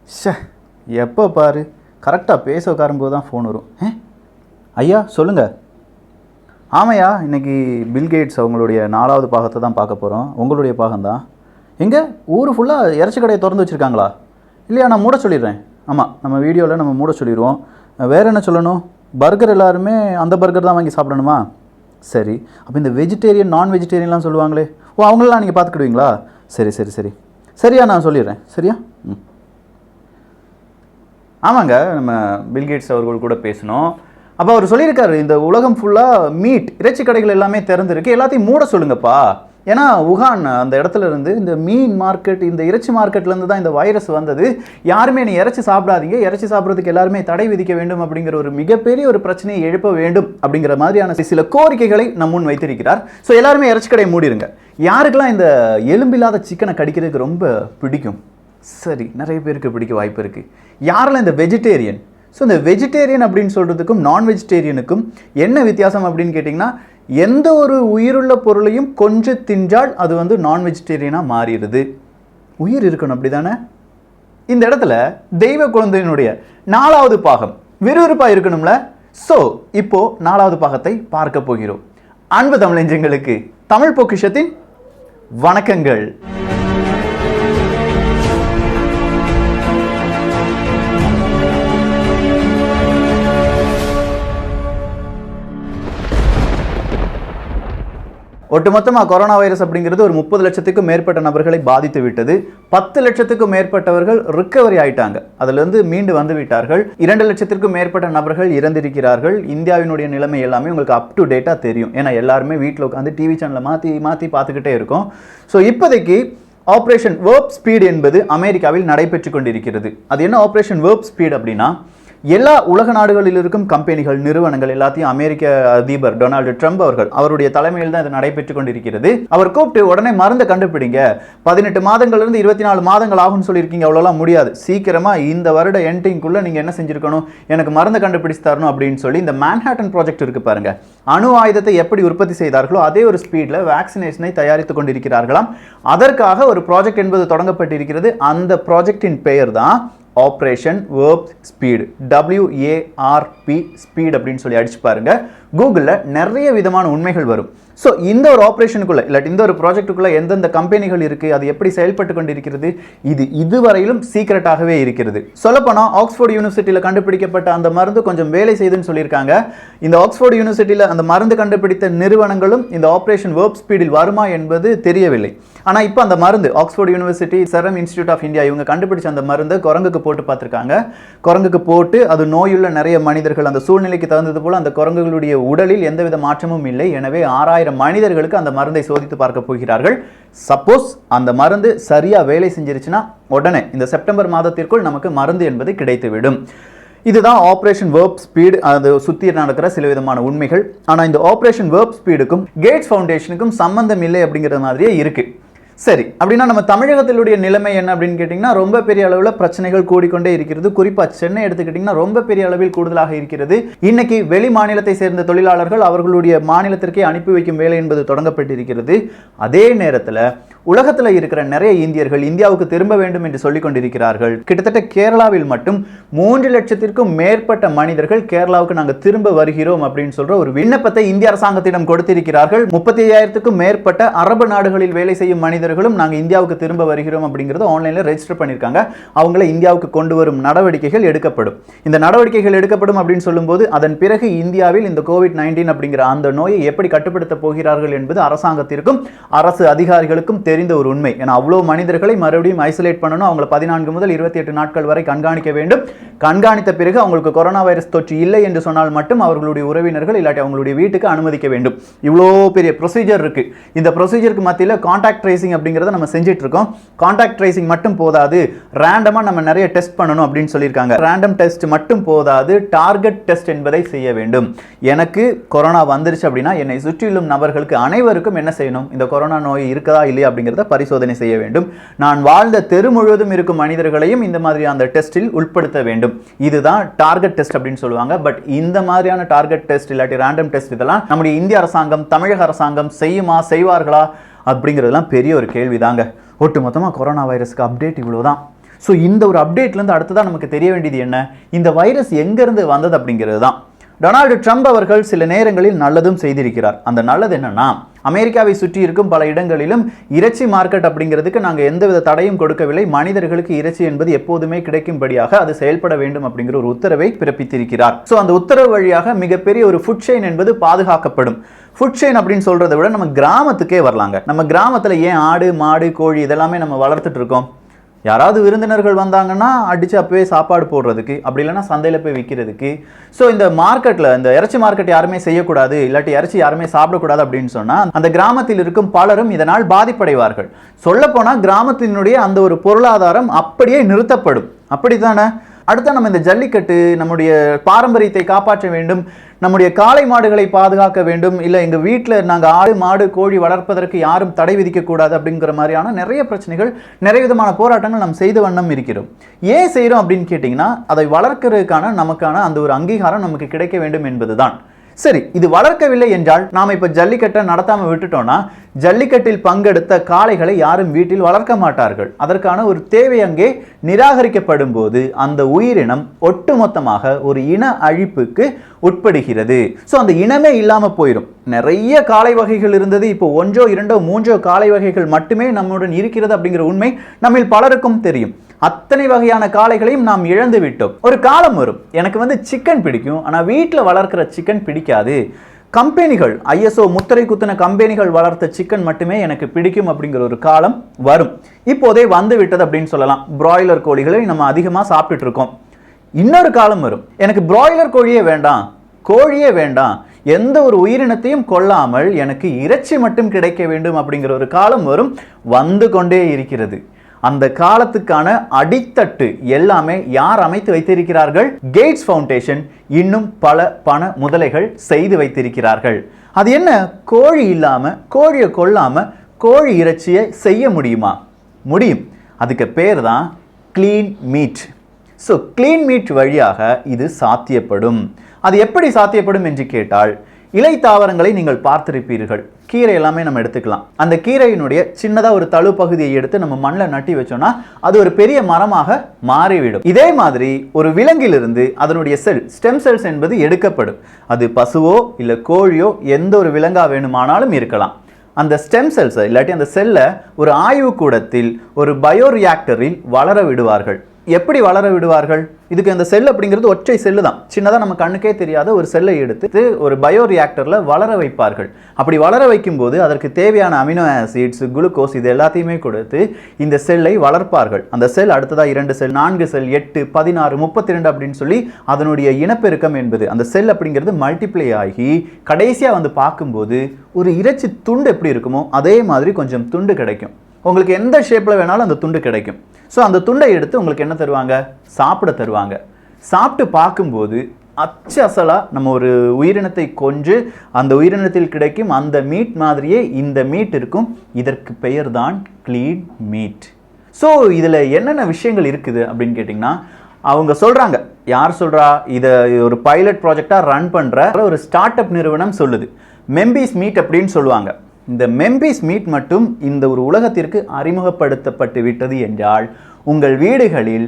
ஷே, எப்போ பாரு கரெக்டாக பேச உட்காரும்போது தான் ஃபோன் வரும். ஐயா சொல்லுங்கள். ஆமையா, இன்றைக்கி பில்கேட்ஸ் அவங்களுடைய 4வது பாகத்தை தான் பார்க்க போகிறோம். உங்களுடைய பாகம்தான். எங்கே ஊர் ஃபுல்லாக இறைச்சி கடையை திறந்து வச்சுருக்காங்களா? இல்லையா, நான் மூட சொல்லிடுறேன். ஆமாம், நம்ம வீடியோவில் நம்ம மூட சொல்லிடுவோம். வேறு என்ன சொல்லணும்? பர்கர் எல்லாருமே அந்த பர்கர் தான் வாங்கி சாப்பிடணுமா? சரி, அப்போ இந்த வெஜிடேரியன் நான் வெஜிடேரியன்லாம் சொல்லுவாங்களே, அவங்களெலாம் நீங்கள் பார்த்துக்கிடுவீங்களா? சரி சரி சரி சரியா, நான் சொல்லிடுறேன். சரியா? ஆமாங்க, நம்ம பில்கேட்ஸ் அவர்கள் கூட பேசணும். அப்போ அவர் சொல்லியிருக்காரு, இந்த உலகம் ஃபுல்லாக மீட் இறைச்சி கடைகள் எல்லாமே திறந்துருக்கு, எல்லாத்தையும் மூட சொல்லுங்கப்பா. ஏன்னா உகான் அந்த இடத்துல இருந்து இந்த மீன் மார்க்கெட், இந்த இறைச்சி மார்க்கெட்லேருந்து தான் இந்த வைரஸ் வந்தது. யாருமே நீ இறைச்சி சாப்பிடாதீங்க, இறைச்சி சாப்பிட்றதுக்கு எல்லாருமே தடை விதிக்க வேண்டும் அப்படிங்கிற ஒரு மிகப்பெரிய ஒரு பிரச்சனையை எழுப்ப வேண்டும் அப்படிங்கிற மாதிரியான சில கோரிக்கைகளை நம் முன் வைத்திருக்கிறார். ஸோ எல்லாருமே இறைச்சி கடையை மூடிடுங்க. யாருக்கெல்லாம் இந்த எலும்பில்லாத சிக்கனை கடிக்கிறதுக்கு ரொம்ப பிடிக்கும்? சரி, நிறைய பேருக்கு பிடிக்க வாய்ப்பு இருக்குது. யாரெல்லாம் இந்த வெஜிடேரியன்? ஸோ இந்த வெஜிடேரியன் அப்படின்னு சொல்கிறதுக்கும் நான் வெஜிடேரியனுக்கும் என்ன வித்தியாசம் அப்படின்னு கேட்டிங்கன்னா, எந்த ஒரு உயிருள்ள பொருளையும் கொஞ்சம் தின்றால் அது நான் வெஜிடேரியனாக மாறிடுது. உயிர் இருக்கணும், அப்படி தானே? இந்த இடத்துல தெய்வ குழந்தையினுடைய 4வது பாகம் விறுவிறுப்பாக இருக்கணும்ல. ஸோ இப்போ 4வது பாகத்தை பார்க்க போகிறோம். அன்பு தமிழஞ்சங்களுக்கு தமிழ் பொக்கிஷத்தின் வணக்கங்கள். ஒட்டுமொத்தமாக கொரோனா வைரஸ் அப்படிங்கிறது ஒரு 30 லட்சத்துக்கும் மேற்பட்ட நபர்களை பாதித்து விட்டது. 10 லட்சத்துக்கும் மேற்பட்டவர்கள் ரிக்கவரி ஆயிட்டாங்க, அதிலிருந்து மீண்டு வந்து விட்டார்கள். 2 லட்சத்திற்கும் மேற்பட்ட நபர்கள் இறந்திருக்கிறார்கள். இந்தியாவினுடைய நிலைமை எல்லாமே உங்களுக்கு அப் டு டேட்டாக தெரியும். ஏன்னா எல்லாருமே வீட்டில் உட்காந்து டிவி சேனலை மாற்றி மாற்றி பார்த்துக்கிட்டே இருக்கோம். ஸோ இப்போதைக்கு ஆப்ரேஷன் வேர்ப் ஸ்பீடு என்பது அமெரிக்காவில் நடைபெற்று கொண்டிருக்கிறது. அது என்ன ஆப்ரேஷன் வேர்ப் ஸ்பீடு அப்படின்னா, எல்லா உலக நாடுகளில் இருக்கும் கம்பெனிகள், நிறுவனங்கள் எல்லாத்தையும் அமெரிக்க அதிபர் டொனால்டு ட்ரம்ப் அவருடைய தலைமையில் தான் இது நடைபெற்று கொண்டிருக்கிறது. அவர் கூப்பிட்டு உடனே மருந்தை கண்டுபிடிங்க, 18 மாதங்கள்லேருந்து 24 மாதங்கள் ஆகும்னு சொல்லியிருக்கீங்க, அவ்வளோலாம் முடியாது, சீக்கிரமாக இந்த வருட எண்டிங்குள்ளே நீங்கள் என்ன செஞ்சுருக்கணும், எனக்கு மருந்தை கண்டுபிடிச்சு தரணும் அப்படின்னு சொல்லி இந்த மேன்ஹாட்டன் ப்ராஜெக்ட் இருக்குது பாருங்க, அணு ஆயுதத்தை எப்படி உற்பத்தி செய்தார்களோ அதே ஒரு ஸ்பீடில் வேக்சினேஷனை தயாரித்து கொண்டிருக்கிறார்களாம். அதற்காக ஒரு ப்ராஜெக்ட் என்பது தொடங்கப்பட்டிருக்கிறது. அந்த ப்ராஜெக்டின் பெயர் தான் operation verb speed, WARP speed அப்படின்னு சொல்லி அடிச்சு பாருங்க. கூகுளில் நிறைய விதமான உண்மைகள் வரும். ஸோ இந்த ஒரு ஆப்ரேஷனுக்குள்ள இல்லாட்டி இந்த ஒரு ப்ராஜெக்டுக்குள்ள எந்தெந்த கம்பெனிகள் இருக்கு, அது எப்படி செயல்பட்டு கொண்டிருக்கிறது, இது இதுவரையிலும் சீக்கிரட்டாகவே இருக்கிறது. சொல்லப்போனால் ஆக்ஸ்போர்ட் யூனிவர்சிட்டியில் கண்டுபிடிக்கப்பட்ட அந்த மருந்து கொஞ்சம் வேலை செய்துன்னு சொல்லியிருக்காங்க. இந்த ஆக்ஸ்போர்ட் யூனிவர்சிட்டியில் அந்த மருந்து கண்டுபிடித்த நிறுவனங்களும் இந்த ஆப்ரேஷன் வேர்ப் ஸ்பீடில் வருமா என்பது தெரியவில்லை. ஆனால் இப்போ அந்த மருந்து Oxford University, Serum Institute of India இவங்க கண்டுபிடிச்ச அந்த மருந்தை குரங்குக்கு போட்டு பார்த்துருக்காங்க. குரங்குக்கு போட்டு அது நோயுள்ள நிறைய மனிதர்கள், அந்த சூழ்நிலைக்கு தகுந்தது போல அந்த குரங்குகளுடைய உடலில் எந்தவித மாற்றமும் இல்லை. எனவே 6000 மனிதர்களுக்கு அந்த மருந்தை சோதித்து பார்க்க போகிறார்கள். சப்போஸ் அந்த மருந்து சரியா வேலை செஞ்சிருச்சுன்னா உடனே இந்த செப்டம்பர் மாதத்திற்குள் நமக்கு மருந்து என்பது கிடைத்துவிடும். இதுதான் ஆப்ரேஷன் வேர்ப் ஸ்பீடு. அது சுற்றி நடக்கிற சில விதமான உண்மைகள். ஆனால் இந்த ஆப்ரேஷன் வேர்ப் ஸ்பீடுக்கும் கேட்ஸ் ஃபவுண்டேஷனுக்கும் சம்பந்தம் இல்லை அப்படிங்கிற மாதிரியே இருக்கு. சரி, அப்படின்னா நம்ம தமிழகத்தினுடைய நிலைமை என்ன அப்படின்னு கேட்டிங்கன்னா, ரொம்ப பெரிய அளவில் பிரச்சனைகள் கூடிக்கொண்டே இருக்கிறது. குறிப்பாக சென்னை எடுத்துக்கிட்டிங்கன்னா ரொம்ப பெரிய அளவில் கூடுதலாக இருக்கிறது. இன்னைக்கு வெளி மாநிலத்தை சேர்ந்த தொழிலாளர்கள் அவர்களுடைய மாநிலத்திற்கே அனுப்பி வைக்கும் வேலை என்பது தொடங்கப்பட்டிருக்கிறது. அதே நேரத்தில் உலகத்தில் இருக்கிற நிறைய இந்தியர்கள் இந்தியாவுக்கு திரும்ப வேண்டும் என்று சொல்லிக் கொண்டிருக்கிறார்கள். கிட்டத்தட்ட கேரளாவில் மட்டும் 3 லட்சத்திற்கும் மேற்பட்ட மனிதர்கள் கேரளாவுக்கு நாங்கள் திரும்ப வருகிறோம் அப்படின்னு சொல்ற ஒரு விண்ணப்பத்தை இந்திய அரசாங்கத்திடம் கொடுத்திருக்கிறார்கள். 35,000க்கும் மேற்பட்ட அரபு நாடுகளில் வேலை செய்யும் மனிதர்களும் நாங்கள் இந்தியாவுக்கு திரும்ப வருகிறோம் அப்படிங்கிறது ஆன்லைனில் ரெஜிஸ்டர் பண்ணியிருக்காங்க. அவங்களை இந்தியாவுக்கு கொண்டு வரும் நடவடிக்கைகள் எடுக்கப்படும். இந்த நடவடிக்கைகள் எடுக்கப்படும் அப்படின்னு சொல்லும்போது அதன் பிறகு இந்தியாவில் இந்த COVID-19 அப்படிங்கிற அந்த நோயை எப்படி கட்டுப்படுத்த போகிறார்கள் என்பது அரசாங்கத்திற்கும் அரசு அதிகாரிகளுக்கும் தெரிந்த ஒரு உண்மை. ஏன்னா அவ்வளோ மனிதர்களை மறுபடியும் ஐசோலேட் பண்ணணும், அவங்களை 14 முதல் 28 நாட்கள் வரை கண்காணிக்க வேண்டும். கண்காணித்த பிறகு அவங்களுக்கு கொரோனா வைரஸ் தொற்று இல்லை என்று சொன்னால் மட்டும் அவர்களுடைய உறவினர்கள் இல்லாட்டி அவங்களுடைய வீட்டுக்கு அனுமதிக்க வேண்டும். இவ்வளோ பெரிய ப்ரொசீஜர் இருக்கு. இந்த ப்ரொசீஜருக்கு மத்தியில் கான்டாக்ட் ட்ரேசிங் அப்படிங்கிறத நம்ம செஞ்சுட்டு இருக்கோம். கான்டாக்ட் ட்ரேசிங் மட்டும் போதாது, ரேண்டமாக நம்ம நிறைய டெஸ்ட் பண்ணணும் அப்படின்னு சொல்லியிருக்காங்க. ரேண்டம் டெஸ்ட் மட்டும் போதாது, டார்கெட் டெஸ்ட் என்பதை செய்ய வேண்டும். எனக்கு கொரோனா வந்துருச்சு அப்படின்னா என்னை சுற்றிலும் நபர்களுக்கு அனைவருக்கும் என்ன செய்யணும், இந்த கொரோனா நோய் இருக்கதா இல்லையா அப்படிங்கிறத பரிசோதனை செய்ய வேண்டும். நான் வாழ்ந்த தெரு முழுவதும் இருக்கும் மனிதர்களையும் இந்த மாதிரி அந்த டெஸ்டில் உட்படுத்த வேண்டும். இதுதான் டார்கெட் டெஸ்ட் அப்படின்னு சொல்லுவாங்க. பட் இந்த மாதிரியான டார்கெட் டெஸ்ட் இல்லாட்டி ரேண்டம் டெஸ்ட் இதெல்லாம் நம்முடைய இந்திய அரசாங்கம், தமிழக அரசாங்கம் செய்யுமா, செய்வார்களா அப்படிங்கிறதுலாம் பெரிய ஒரு கேள்விதாங்க. ஒட்டுமொத்தமாக கொரோனா வைரஸ்க்கு அப்டேட் இவ்வளோதான். ஸோ இந்த ஒரு அப்டேட்லேருந்து அடுத்ததான் நமக்கு தெரிய வேண்டியது என்ன, இந்த வைரஸ் எங்கேருந்து வந்தது அப்படிங்கிறது தான். டொனால்டு ட்ரம்ப் அவர்கள் சில நேரங்களில் நல்லதும் செய்திருக்கிறார். அந்த நல்லது என்னன்னா, அமெரிக்காவை சுற்றி இருக்கும் பல இடங்களிலும் இறைச்சி மார்க்கெட் அப்படிங்கிறதுக்கு நாங்கள் எந்தவித தடையும் கொடுக்கவில்லை, மனிதர்களுக்கு இறைச்சி என்பது எப்போதுமே கிடைக்கும்படியாக அது செயல்பட வேண்டும் அப்படிங்கிற ஒரு உத்தரவை பிறப்பித்திருக்கிறார். ஸோ அந்த உத்தரவு வழியாக மிகப்பெரிய ஒரு ஃபுட் செயின் என்பது பாதுகாக்கப்படும். ஃபுட் செயின் அப்படின்னு சொல்றதை விட நம்ம கிராமத்துக்கே வரலாங்க. நம்ம கிராமத்தில் ஏன் ஆடு மாடு கோழி இதெல்லாமே நம்ம வளர்த்துட்டு இருக்கோம்? யாராவது விருந்தினர்கள் வந்தாங்கன்னா அடித்து அப்பவே சாப்பாடு போடுறதுக்கு, அப்படி இல்லைன்னா சந்தையில் போய் விற்கிறதுக்கு. ஸோ இந்த மார்க்கெட்டில் இந்த இறைச்சி மார்க்கெட் யாருமே செய்யக்கூடாது, இல்லாட்டி இறைச்சி யாருமே சாப்பிடக்கூடாது அப்படின்னு சொன்னால் அந்த கிராமத்தில் இருக்கும் பலரும் இதனால் பாதிப்படைவார்கள். சொல்லப்போனால் கிராமத்தினுடைய அந்த ஒரு பொருளாதாரம் அப்படியே நிறுத்தப்படும். அப்படித்தானே? அடுத்த நம்ம இந்த ஜல்லிக்கட்டு, நம்முடைய பாரம்பரியத்தை காப்பாற்ற வேண்டும், நம்முடைய காளை மாடுகளை பாதுகாக்க வேண்டும், இல்லை எங்கள் வீட்டில் நாங்கள் ஆடு மாடு கோழி வளர்ப்பதற்கு யாரும் தடை விதிக்கக்கூடாது அப்படிங்கிற மாதிரியான நிறைய பிரச்சனைகள், நிறைய விதமான போராட்டங்கள் நாம் செய்த வண்ணம் இருக்கிறோம். ஏன் செய்கிறோம் அப்படின்னு கேட்டிங்கன்னா, அதை வளர்க்கறதுக்கான நமக்கான அந்த ஒரு அங்கீகாரம் நமக்கு கிடைக்க வேண்டும் என்பதுதான். சரி, இது வளர்க்கவில்லை என்றால் நாம் இப்போ ஜல்லிக்கட்டை நடத்தாமல் விட்டுட்டோம்னா ஜல்லிக்கட்டில் பங்கெடுத்த காளைகளை யாரும் வீட்டில் வளர்க்க மாட்டார்கள். அதற்கான ஒரு தேவை அங்கே நிராகரிக்கப்படும் போது அந்த உயிரினம் ஒட்டுமொத்தமாக ஒரு இன அழிப்புக்கு உட்படுகிறது. ஸோ அந்த இனமே இல்லாமல் போயிடும். நிறைய காளை வகைகள் இருந்தது, இப்போ ஒன்றோ இரண்டோ மூன்றோ காளை வகைகள் மட்டுமே நம்முடன் இருக்கிறது அப்படிங்கிற உண்மை நம்மில் பலருக்கும் தெரியும். அத்தனை வகையான காளைகளையும் நாம் இழந்து விட்டோம். ஒரு காலம் வரும், எனக்கு சிக்கன் பிடிக்கும், ஆனால் வீட்டில் வளர்க்கிற சிக்கன் பிடிக்காது, கம்பெனிகள் ISO முத்திரை குத்தின கம்பெனிகள் வளர்த்த சிக்கன் மட்டுமே எனக்கு பிடிக்கும் அப்படிங்கிற ஒரு காலம் வரும். இப்போதே வந்து விட்டது அப்படின்னு சொல்லலாம். பிராய்லர் கோழிகளை நம்ம அதிகமாக சாப்பிட்டுட்டு இருக்கோம். இன்னொரு காலம் வரும், எனக்கு பிராய்லர் கோழியே வேண்டாம், கோழியே வேண்டாம், எந்த ஒரு உயிரினத்தையும் கொல்லாமல் எனக்கு இறைச்சி மட்டும் கிடைக்க வேண்டும் அப்படிங்கிற ஒரு காலம் வரும், வந்து கொண்டே இருக்கிறது. அந்த காலத்துக்கான அடித்தட்டு எல்லாமே யார் அமைத்து வைத்திருக்கிறார்கள்? கேட்ஸ் ஃபவுண்டேஷன் இன்னும் பல பண முதலைகள் செய்து வைத்திருக்கிறார்கள். அது என்ன? கோழி இல்லாம, கோழியை கொல்லாம கோழி இறைச்சியை செய்ய முடியுமா? முடியும். அதுக்கு பேர் தான் clean meet. So clean meet வழியாக இது சாத்தியப்படும். அது எப்படி சாத்தியப்படும் என்று கேட்டால், இலை தாவரங்களை நீங்கள் பார்த்திருப்பீர்கள். கீரை எல்லாமே நம்ம எடுத்துக்கலாம். அந்த கீரையினுடைய சின்னதாக ஒரு தழு பகுதியை எடுத்து நம்ம மண்ணில் நட்டி வச்சோம்னா அது ஒரு பெரிய மரமாக மாறிவிடும். இதே மாதிரி ஒரு விலங்கிலிருந்து அதனுடைய ஸ்டெம் செல்ஸ் என்பது எடுக்கப்படும். அது பசுவோ இல்லை கோழியோ எந்த ஒரு விலங்கா வேணுமானாலும் இருக்கலாம். அந்த ஸ்டெம் செல்ஸை இல்லாட்டி அந்த செல்லை ஒரு ஆய்வுக்கூடத்தில் ஒரு பயோரியாக்டரில் வளர விடுவார்கள். எப்படி வளர விடுவார்கள்? இதுக்கு அந்த செல் அப்படிங்கிறது ஒற்றை செல்லு தான், சின்னதாக நம்ம கண்ணுக்கே தெரியாத ஒரு செல்லை எடுத்து ஒரு பயோரியாக்டரில் வளர வைப்பார்கள். அப்படி வளர வைக்கும்போது அதற்கு தேவையான அமினோ ஆசிட்ஸ், குளுக்கோஸ் இது எல்லாத்தையுமே கொடுத்து இந்த செல்லை வளர்ப்பார்கள். அந்த செல் அடுத்ததாக 2 செல், 4 செல், 8, 16, 32 அப்படின்னு சொல்லி அதனுடைய இனப்பெருக்கம் என்பது அந்த செல் அப்படிங்கிறது மல்டிப்ளை ஆகி கடைசியாக பார்க்கும்போது ஒரு இறைச்சி துண்டு எப்படி இருக்குமோ அதே மாதிரி கொஞ்சம் துண்டு கிடைக்கும். உங்களுக்கு எந்த ஷேப்பில் வேணாலும் அந்த துண்டு கிடைக்கும். ஸோ அந்த துண்டை எடுத்து உங்களுக்கு என்ன தருவாங்க? சாப்பிட தருவாங்க. சாப்பிட்டு பார்க்கும்போது அச்சு அசலாக நம்ம ஒரு உயிரினத்தை கொன்று அந்த உயிரினத்தில் கிடைக்கும் அந்த மீட் மாதிரியே இந்த மீட் இருக்கும். இதற்கு பெயர் தான் கிளீன் மீட். ஸோ இதில் என்னென்ன விஷயங்கள் இருக்குது அப்படின்னு கேட்டிங்கன்னா, அவங்க சொல்கிறாங்க. யார் சொல்கிறா? இதை ஒரு பைலட் ப்ராஜெக்டாக ரன் பண்ணுற ஒரு ஸ்டார்ட் அப் நிறுவனம் சொல்லுது. மெம்பிஸ் மீட் அப்படின்னு சொல்லுவாங்க. இந்த மெம்பிஸ் மீட் மட்டும் இந்த ஒரு உலகத்திற்கு அறிமுகப்படுத்தப்பட்டு விட்டது என்றால் உங்கள் வீடுகளில்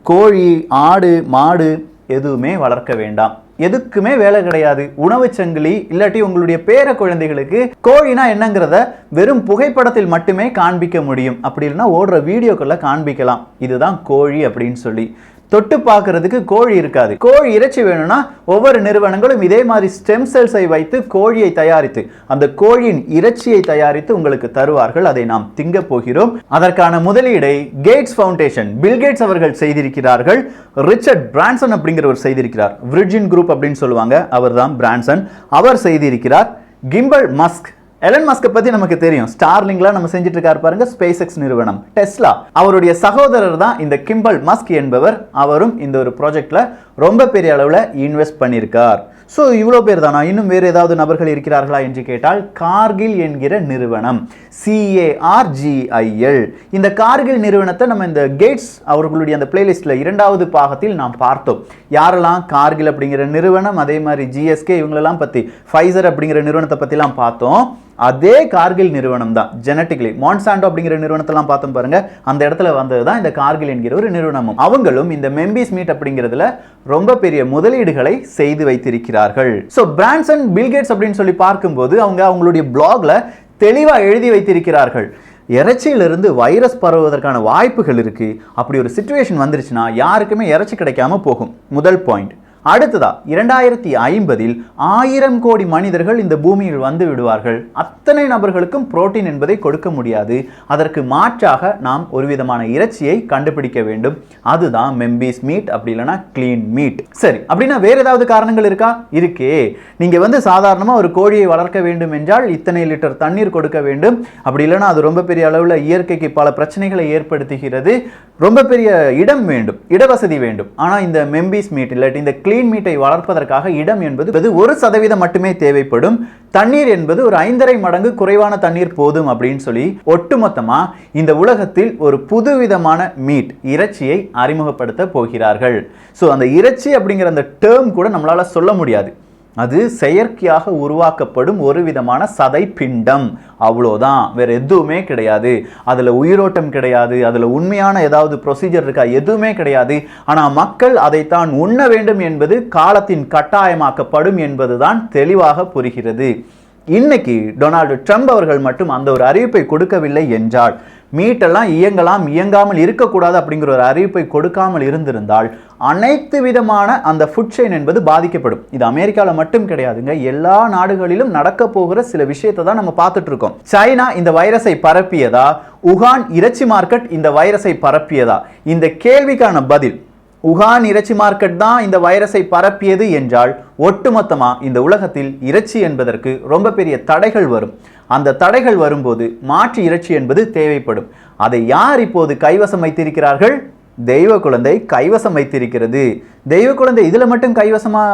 கோழி ஆடு மாடு எதுவுமே வளர்க்க வேண்டாம். எதுக்குமே வேலை கிடையாது. உணவு சங்கிலி இல்லாட்டி உங்களுடைய பேர குழந்தைகளுக்கு கோழினா என்னங்கிறத வெறும் புகைப்படத்தில் மட்டுமே காண்பிக்க முடியும். அப்படி இல்லைன்னா ஓடுற வீடியோக்களில் காண்பிக்கலாம், இதுதான் கோழி அப்படின்னு சொல்லி. தொட்டு பார்க்கறதுக்கு கோழி இருக்காது. கோழி இறைச்சி வேணும்னா ஒவ்வொரு நிறுவனங்களும் இதே மாதிரி ஸ்டெம் செல்ஸை வைத்து கோழியை தயாரித்து அந்த கோழியின் இறைச்சியை தயாரித்து உங்களுக்கு தருவார்கள். அதை நாம் திங்க போகிறோம். அதற்கான முதலீடை கேட்ஸ் ஃபவுண்டேஷன், பில் கேட்ஸ் அவர்கள் செய்திருக்கிறார்கள். ரிச்சர்ட் பிரான்சன் அப்படிங்கிறவர் செய்திருக்கிறார். விர்ஜின் குரூப் அப்படின்னு சொல்லுவாங்க, அவர் தான் பிரான்சன். அவர் செய்திருக்கிறார். கிம்பல் மஸ்க், எலன் மஸ்கை பத்தி நமக்கு தெரியும். ஸ்டார்லிங்லாம் நம்ம செஞ்சுட்டு இருக்காரு பாருங்க, ஸ்பேஸ் எக்ஸ் நிறுவனம், டெஸ்லா. அவருடைய சகோதரர் தான் இந்த கிம்பல் மஸ்க் என்பவர். அவரும் இந்த ஒரு ப்ராஜெக்ட்ல ரொம்ப பெரிய அளவில் இன்வெஸ்ட் பண்ணியிருக்கார். ஸோ இவ்வளோ பேர் தானா? இன்னும் வேறு ஏதாவது நபர்கள் இருக்கிறார்களா என்று கேட்டால், கார்கில் என்கிற நிறுவனம், CARGIL. இந்த கார்கில் நிறுவனத்தை நம்ம இந்த கேட்ஸ் அவர்களுடைய அந்த பிளேலிஸ்ட்ல 2வது பாகத்தில் நாம் பார்த்தோம். யாரெல்லாம் கார்கில் அப்படிங்கிற நிறுவனம், அதே மாதிரி GSK இவங்களெல்லாம் பற்றி, ஃபைசர் அப்படிங்கிற நிறுவனத்தை பற்றிலாம் பார்த்தோம். அதே கார்கில் நிறுவனம் தான் ஜெனட்டிக்லி மான்சாண்டோ அப்படிங்கிற நிறுவனத்தெல்லாம் பார்த்தோம் பாருங்க, அந்த இடத்துல வந்ததுதான் இந்த கார்கில் என்கிற ஒரு நிறுவனமும். அவங்களும் இந்த மெம்பிஸ் மீட் அப்படிங்கிறதுல ரொம்ப பெரிய முதலீடுகளை செய்து வைத்திருக்கிறார்கள். ஸோ பிரான்சன் பில்கேட்ஸ் அப்படின்னு சொல்லி பார்க்கும்போது அவங்களுடைய பிளாக்ல தெளிவா எழுதி வைத்திருக்கிறார்கள், இறைச்சியிலிருந்து வைரஸ் பரவுவதற்கான வாய்ப்புகள் இருக்கு. அப்படி ஒரு சிச்சுவேஷன் வந்துருச்சுன்னா யாருக்குமே இறைச்சி கிடைக்காம போகும். முதல் பாயிண்ட். அடுத்ததா 2050 1000 கோடி மனிதர்கள் இந்த பூமியில் வந்து விடுவார்கள். அத்தனை நபர்களுக்கும் புரோட்டீன் என்பதை கொடுக்க முடியாது. அதற்கு மாற்றாக நாம் ஒரு விதமான இறைச்சியை கண்டுபிடிக்க வேண்டும். அதுதான் மெம்பிஸ் மீட், அப்படி இல்லைனா கிளீன் மீட். சரி, அப்படின்னா வேற ஏதாவது காரணங்கள் இருக்கா? இருக்கே. நீங்க சாதாரணமா ஒரு கோழியை வளர்க்க வேண்டும் என்றால் இத்தனை லிட்டர் தண்ணீர் கொடுக்க வேண்டும். அப்படி இல்லைனா அது ரொம்ப பெரிய அளவில் இயற்கைக்கு பல பிரச்சனைகளை ஏற்படுத்துகிறது. ரொம்ப பெரிய இடம் வேண்டும், இடவசதி வேண்டும். ஆனா இந்த மெம்பிஸ் மீட் இல்லாட்டி இந்த கிளீன் மீட்டை வளர்ப்பதற்காக இடம் என்பது 1% மட்டுமே தேவைப்படும். தண்ணீர் என்பது ஒரு 5.5 மடங்கு குறைவான தண்ணீர் போதும் அப்படின்னு சொல்லி ஒட்டுமொத்தமா இந்த உலகத்தில் ஒரு புதுவிதமான மீட், இறைச்சியை அறிமுகப்படுத்த போகிறார்கள். ஸோ அந்த இறைச்சி அப்படிங்கிற அந்த டேர்ம் கூட நம்மளால சொல்ல முடியாது. அது செயற்கையாக உருவாக்கப்படும் ஒரு விதமான சதை பிண்டம், அவ்வளோதான். வேற எதுவுமே கிடையாது. அதுல உயிரோட்டம் கிடையாது, அதுல உண்மையான ஏதாவது ப்ரொசீஜர் இருக்கா? எதுவுமே கிடையாது. ஆனா மக்கள் அதைத்தான் உண்ண வேண்டும் என்பது காலத்தின் கட்டாயமாக்கப்படும் என்பதுதான் தெளிவாக புரிகிறது. இன்னைக்கு டொனால்டு ட்ரம்ப் அவர்கள் மட்டும் அந்த ஒரு அறிவிப்பை கொடுக்கவில்லை என்றால், மீட்டெல்லாம் இயங்கலாம், இயங்காமல் இருக்கக்கூடாது அப்படிங்கிற ஒரு அறிவிப்பை கொடுக்காமல் இருந்திருந்தால் அனைத்து விதமான அந்த ஃபுட் செயின் என்பது பாதிக்கப்படும். இது அமெரிக்காவில் மட்டும் கிடையாதுங்க, எல்லா நாடுகளிலும் நடக்க போகிற சில விஷயத்தை தான் நம்ம பார்த்துட்டு இருக்கோம். சைனா இந்த வைரஸை பரப்பியதா, உகான் இறைச்சி மார்க்கெட் இந்த வைரஸை பரப்பியதா? இந்த கேள்விக்கான பதில் உகான் இறைச்சி மார்க்கெட் தான் இந்த வைரஸை பரப்பியது என்றால் ஒட்டுமொத்தமா இந்த உலகத்தில் இறைச்சி என்பதற்கு ரொம்ப பெரிய தடைகள் வரும். அந்த தடைகள் வரும்போது மாற்று இறைச்சி என்பது தேவைப்படும். அதை யார் இப்போது கைவசம் வைத்திருக்கிறார்கள்? தெய்வ குழந்தை கைவசம் வைத்திருக்கிறது. தெய்வ குழந்தை இதுல மட்டும் கைவசமா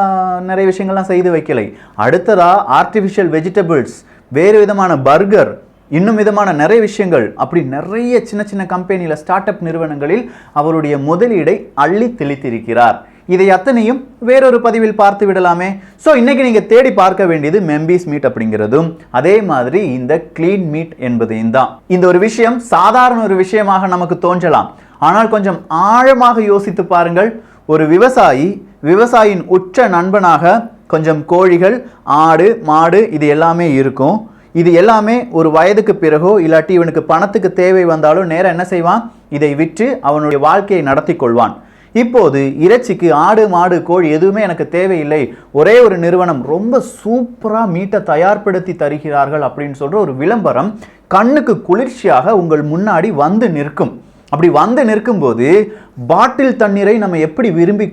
நிறைய விஷயங்கள்லாம் செய்து வைக்கலை. அடுத்ததா ஆர்டிஃபிஷியல் வெஜிடபிள்ஸ், வேறு விதமான பர்கர், இன்னும் விதமான நிறைய விஷயங்கள், அப்படி நிறைய சின்ன சின்ன கம்பெனியில், ஸ்டார்ட் அப் நிறுவனங்களில் அவருடைய முதலீடை அள்ளி தெளித்திருக்கிறார். இதை அத்தனையும் வேறொரு பதிவில் பார்த்து விடலாமே. ஸோ இன்னைக்கு நீங்க தேடி பார்க்க வேண்டியது மெம்பிஸ் மீட் அப்படிங்கிறதும் அதே மாதிரி இந்த கிளீன் மீட் என்பதையும் தான். இந்த ஒரு விஷயம் சாதாரண ஒரு விஷயமாக நமக்கு தோன்றலாம். ஆனால் கொஞ்சம் ஆழமாக யோசித்து பாருங்கள். ஒரு விவசாயியின் உற்ற நண்பனாக கொஞ்சம் கோழிகள், ஆடு, மாடு இது எல்லாமே இருக்கும். இது எல்லாமே ஒரு வயதுக்கு பிறகோ இல்லாட்டி இவனுக்கு பணத்துக்கு தேவை வந்தாலும் நேரம் என்ன செய்வான்? இதை விற்று அவனுடைய வாழ்க்கையை நடத்தி கொள்வான். இப்போது இறைச்சிக்கு ஆடு, மாடு, கோழி எதுவுமே எனக்கு தேவையில்லை, ஒரே ஒரு நிறுவனம் ரொம்ப சூப்பரா மீட்டை தயார்படுத்தி தருகிறார்கள் அப்படின்னு சொல்ற ஒரு விளம்பரம் கண்ணுக்கு குளிர்ச்சியாக உங்கள் முன்னாடி வந்து நிற்கும். அப்படி வந்து நிற்கும்போது பாட்டில் தண்ணீரை நம்ம எப்படி விரும்பி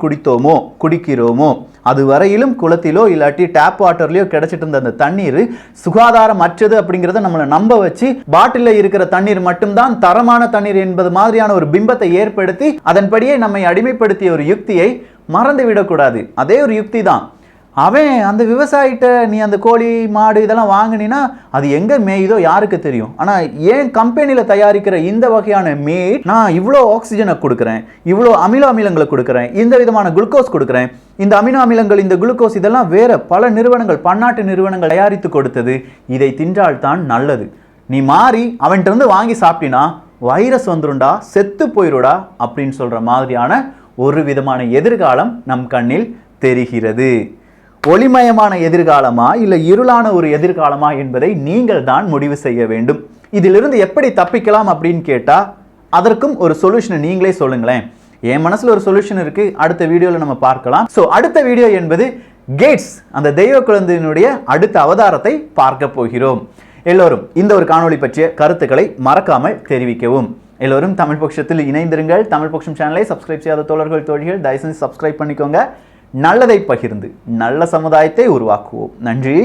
குடிக்கிறோமோ அது வரையிலும் குளத்திலோ இல்லாட்டி டேப் வாட்டர்லயோ கிடைச்சிட்டு இருந்த அந்த தண்ணீர் சுகாதாரம் அற்றது அப்படிங்கிறத நம்மளை நம்ப வச்சு பாட்டில இருக்கிற தண்ணீர் மட்டும்தான் தரமான தண்ணீர் என்பது மாதிரியான ஒரு பிம்பத்தை ஏற்படுத்தி அதன்படியே நம்மை அடிமைப்படுத்திய ஒரு யுக்தியை மறந்து விடக்கூடாது. அதே ஒரு யுக்தி தான். அவன் அந்த விவசாயிட்ட நீ அந்த கோழி, மாடு இதெல்லாம் வாங்கினா அது எங்க மேயுதோ யாருக்கு தெரியும். ஆனா ஏன் கம்பெனியில தயாரிக்கிற இந்த வகையான மீட் நான் இவ்வளோ ஆக்சிஜனை கொடுக்குறேன், இவ்வளோ அமினோ அமிலங்களை கொடுக்குறேன், இந்த விதமான குளுக்கோஸ் கொடுக்குறேன், இந்த அமினோ அமிலங்கள், இந்த குளுக்கோஸ் இதெல்லாம் வேற பல நிறுவனங்கள், பன்னாட்டு நிறுவனங்கள் தயாரித்து கொடுத்தது. இதை தின்றால் தான் நல்லது. நீ மாறி அவன்கிட்ட இருந்து வாங்கி சாப்பிட்டினா வைரஸ் வந்துருண்டா, செத்து போயிருடா அப்படின்னு சொல்ற மாதிரியான ஒரு விதமான எதிர்காலம் நம் கண்ணில் தெரிகிறது. ஒளிமயமான எதிர்காலமா இல்ல இருளான ஒரு எதிர்காலமா என்பதை நீங்கள் தான் முடிவு செய்ய வேண்டும். இதிலிருந்து எப்படி தப்பிக்கலாம் அப்படின்னு கேட்டா அதற்கும் ஒரு சொல்யூஷனை நீங்களே சொல்லுங்களேன். என் மனசுல ஒரு சொல்யூஷன் இருக்கு, அடுத்த வீடியோல நம்ம பார்க்கலாம். சோ அடுத்த வீடியோ என்பது கேட்ஸ், அந்த தெய்வ குழந்தையினுடைய அடுத்த அவதாரத்தை பார்க்க போகிறோம். எல்லோரும் இந்த ஒரு காணொளி பற்றிய கருத்துக்களை மறக்காமல் தெரிவிக்கவும். எல்லோரும் தமிழ் பட்சத்தில் இணைந்திருங்கள். தமிழ் பட்சம் சேனலை சப்ஸ்கிரைப் செய்யாத தோழர்கள், தோழிகள் தயவு செஞ்சு சப்ஸ்கிரைப் பண்ணிக்கோங்க. நல்லதை பகிர்ந்து நல்ல சமுதாயத்தை உருவாக்குவோம். நன்றி,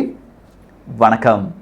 வணக்கம்.